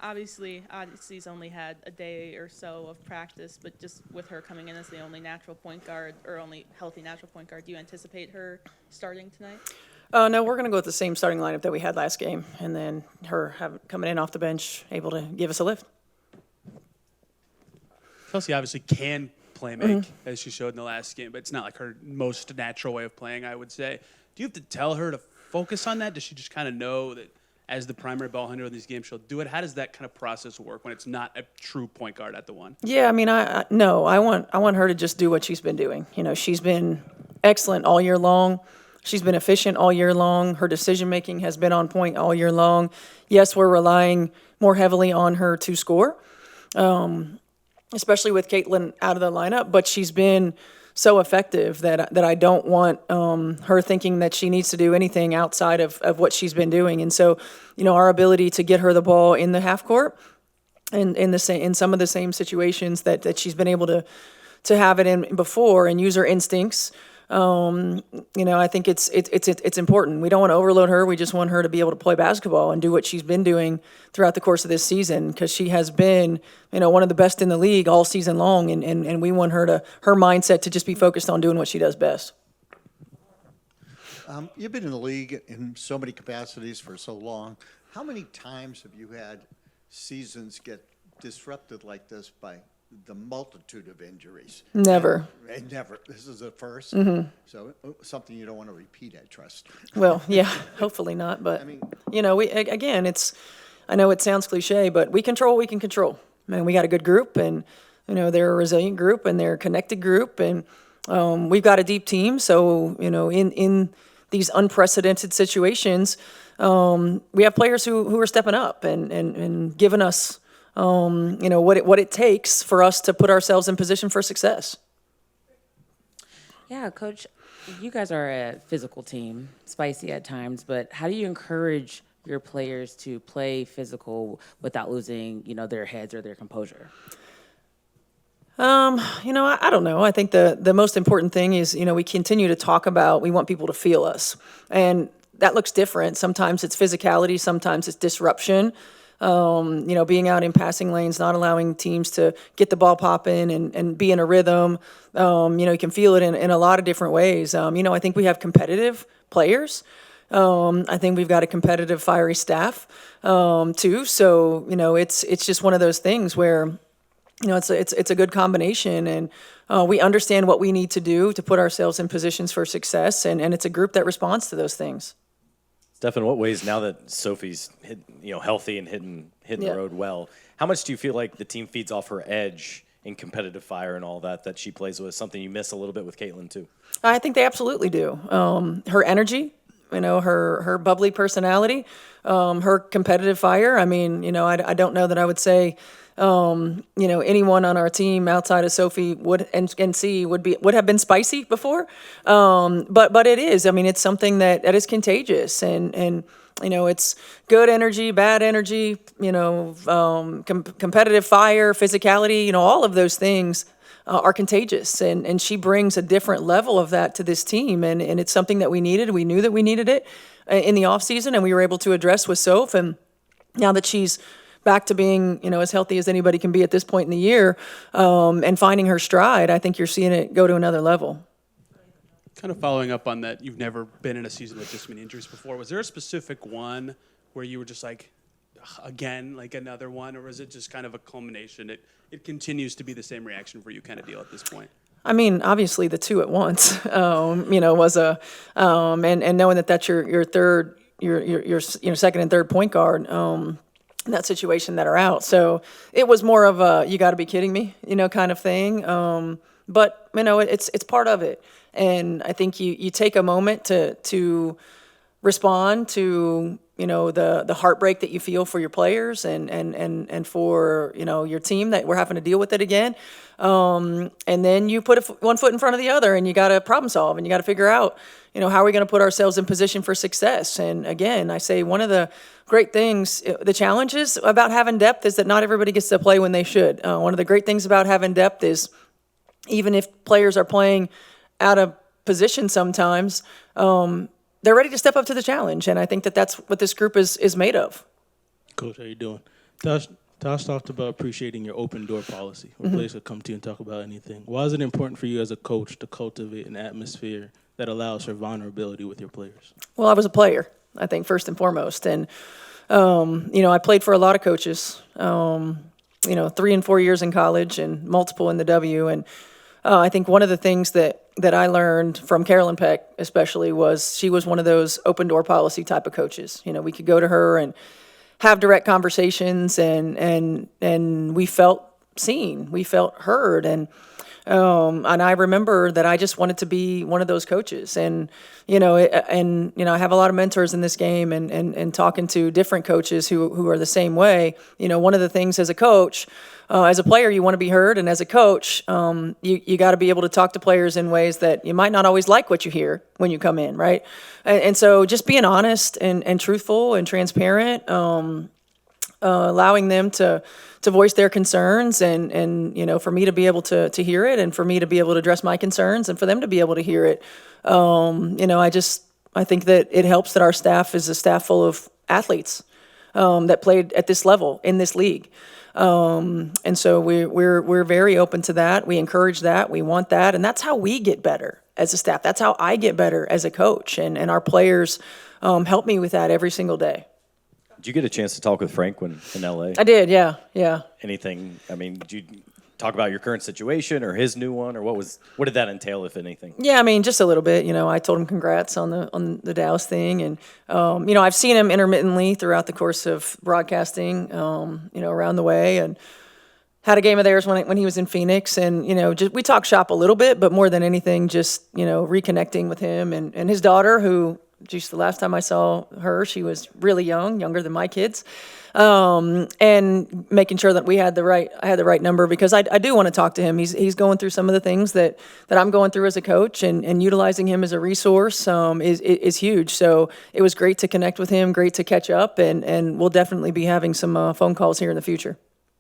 Obviously, Odyssey's only had a day or so of practice, but just with her coming in as the only natural point guard or only healthy natural point guard, do you anticipate her starting tonight? No, we're going to go with the same starting lineup that we had last game, and then coming in off the bench, able to give us a lift. Chelsea obviously can play make, as she showed in the last game, but it's not like her most natural way of playing, I would say. Do you have to tell her to focus on that? Does she just kind of know that as the primary ball handler in these games, she'll do it? How does that kind of process work when it's not a true point guard at the one? Yeah, I mean, I want her to just do what she's been doing. You know, she's been excellent all year long. She's been efficient all year long. Her decision making has been on point all year long. Yes, we're relying more heavily on her to score, especially with Caitlin out of the lineup. But she's been so effective that I don't want her thinking that she needs to do anything outside of what she's been doing. And so, you know, our ability to get her the ball in the half court and in some of the same situations that she's been able to have it in before and use her instincts. You know, I think it's important. We don't want to overload her. We just want her to be able to play basketball and do what she's been doing throughout the course of this season, because she has been, you know, one of the best in the league all season long, and we want her mindset to just be focused on doing what she does best. You've been in the league in so many capacities for so long. How many times have you had seasons get disrupted like this by the multitude of injuries? Never. And never. This is the 1st. So something you don't want to repeat, I trust. Well, yeah, hopefully not. But, you know, I know it sounds cliche, but we control what we can control. Man, we got a good group, and, you know, they're a resilient group, and they're a connected group, and we've got a deep team. So, you know, in these unprecedented situations, we have players who are stepping up and giving us, you know, what it takes for us to put ourselves in position for success. Yeah, Coach, you guys are a physical team, spicy at times, but how do you encourage your players to play physical without losing, you know, their heads or their composure? You know, I don't know. I think the most important thing is, you know, we continue to talk about, we want people to feel us. And that looks different. Sometimes it's physicality, sometimes it's disruption. You know, being out in passing lanes, not allowing teams to get the ball popping and be in a rhythm. You know, you can feel it in a lot of different ways. You know, I think we have competitive players. I think we've got a competitive, fiery staff, too. So, you know, it's just one of those things where, you know, it's a good combination, and we understand what we need to do to put ourselves in positions for success, and it's a group that responds to those things. Steph, in what ways, now that Sophie's healthy and hitting the road well, how much do you feel like the team feeds off her edge in competitive fire and all that she plays with? Something you miss a little bit with Caitlin too. I think they absolutely do. Her energy, you know, her bubbly personality, her competitive fire. I mean, you know, I don't know that I would say, you know, anyone on our team outside of Sophie would have been spicy before. But it is. I mean, it's something that is contagious, and you know, it's good energy, bad energy, you know, competitive fire, physicality, you know, all of those things are contagious, and she brings a different level of that to this team, and it's something that we needed. We knew that we needed it in the off season, and we were able to address with Soph, and now that she's back to being, you know, as healthy as anybody can be at this point in the year, and finding her stride, I think you're seeing it go to another level. Kind of following up on that, you've never been in a season with this many injuries before. Was there a specific one where you were just like, again, like another one, or was it just kind of a culmination? It continues to be the same reaction for you kind of deal at this point? I mean, obviously the two at once, you know, was a, and knowing that that's your third, your second and third point guard, in that situation that are out. So it was more of a, you got to be kidding me, you know, kind of thing. But, you know, it's part of it. And I think you take a moment to respond to, you know, the heartbreak that you feel for your players and for, you know, your team that we're having to deal with it again. And then you put one foot in front of the other, and you got to problem solve, and you got to figure out, you know, how are we going to put ourselves in position for success? And again, I say one of the great things, the challenges about having depth is that not everybody gets to play when they should. One of the great things about having depth is even if players are playing out of position sometimes, they're ready to step up to the challenge. And I think that that's what this group is made of. Coach, how you doing? Tosh talked about appreciating your open door policy, where players could come to you and talk about anything. Why is it important for you as a coach to cultivate an atmosphere that allows for vulnerability with your players? Well, I was a player, I think, first and foremost. And, I played for a lot of coaches, 3 and 4 years in college and multiple in the W. And I think one of the things that I learned from Carolyn Peck especially was she was one of those open door policy type of coaches. We could go to her and have direct conversations and we felt seen, we felt heard. And I remember that I just wanted to be one of those coaches. And, I have a lot of mentors in this game and talking to different coaches who are the same way. One of the things as a coach, as a player, you want to be heard. And as a coach, you got to be able to talk to players in ways that you might not always like what you hear when you come in, right? And so just being honest and truthful and transparent, allowing them to voice their concerns and for me to be able to hear it and for me to be able to address my concerns and for them to be able to hear it. I think that it helps that our staff is a staff full of athletes that played at this level in this league. And so we're very open to that. We encourage that. We want that. And that's how we get better as a staff. That's how I get better as a coach. And our players help me with that every single day. Did you get a chance to talk with Frank when in LA? I did, yeah. Anything? I mean, did you talk about your current situation or his new one, or what did that entail, if anything? Yeah, just a little bit. I told him congrats on the Dallas thing, and I've seen him intermittently throughout the course of broadcasting, around the way, and had a game of theirs when he was in Phoenix, and we talked shop a little bit, but more than anything, just reconnecting with him and his daughter, who. Just the last time I saw her, she was really young, younger than my kids, and making sure that I had the right number because I do want to talk to him. He's going through some of the things that I'm going through as a coach, and utilizing him as a resource is huge. So it was great to connect with him, great to catch up, and we'll definitely be having some phone calls here in the future.